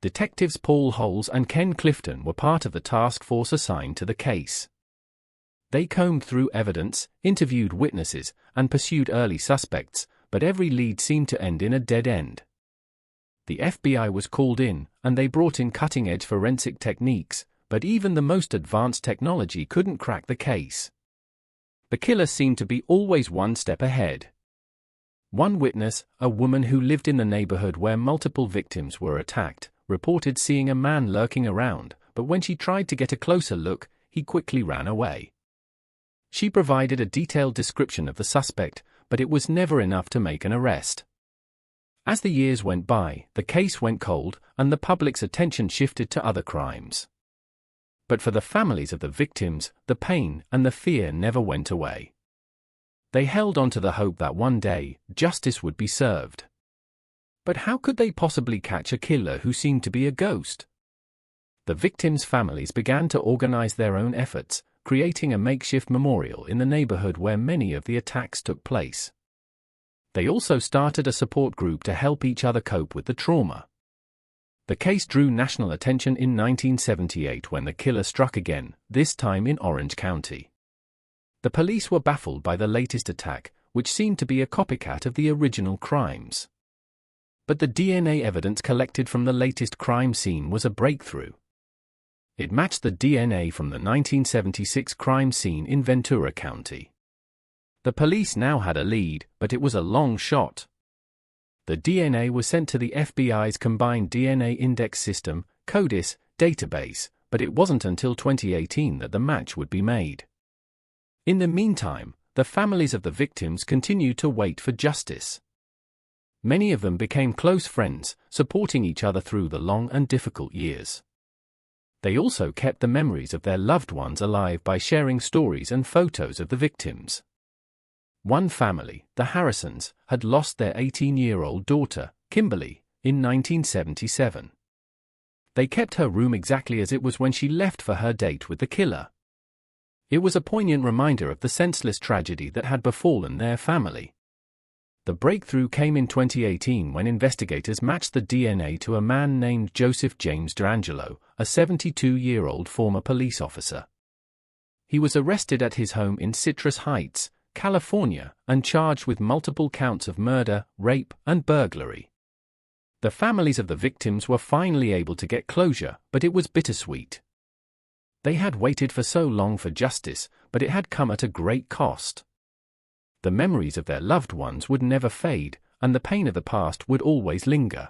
Detectives Paul Holes and Ken Clifton were part of the task force assigned to the case. They combed through evidence, interviewed witnesses, and pursued early suspects, but every lead seemed to end in a dead end. The FBI was called in, and they brought in cutting-edge forensic techniques, but even the most advanced technology couldn't crack the case. The killer seemed to be always one step ahead. One witness, a woman who lived in the neighborhood where multiple victims were attacked, reported seeing a man lurking around, but when she tried to get a closer look, he quickly ran away. She provided a detailed description of the suspect, but it was never enough to make an arrest. As the years went by, the case went cold, and the public's attention shifted to other crimes. But for the families of the victims, the pain and the fear never went away. They held on to the hope that one day, justice would be served. But how could they possibly catch a killer who seemed to be a ghost? The victims' families began to organize their own efforts, creating a makeshift memorial in the neighborhood where many of the attacks took place. They also started a support group to help each other cope with the trauma. The case drew national attention in 1978 when the killer struck again, this time in Orange County. The police were baffled by the latest attack, which seemed to be a copycat of the original crimes. But the DNA evidence collected from the latest crime scene was a breakthrough. It matched the DNA from the 1976 crime scene in Ventura County. The police now had a lead, but it was a long shot. The DNA was sent to the FBI's Combined DNA Index System, CODIS, database, but it wasn't until 2018 that the match would be made. In the meantime, the families of the victims continued to wait for justice. Many of them became close friends, supporting each other through the long and difficult years. They also kept the memories of their loved ones alive by sharing stories and photos of the victims. One family, the Harrisons, had lost their 18-year-old daughter, Kimberly, in 1977. They kept her room exactly as it was when she left for her date with the killer. It was a poignant reminder of the senseless tragedy that had befallen their family. The breakthrough came in 2018 when investigators matched the DNA to a man named Joseph James D'Angelo, a 72-year-old former police officer. He was arrested at his home in Citrus Heights, California, and charged with multiple counts of murder, rape, and burglary. The families of the victims were finally able to get closure, but it was bittersweet. They had waited for so long for justice, but it had come at a great cost. The memories of their loved ones would never fade, and the pain of the past would always linger.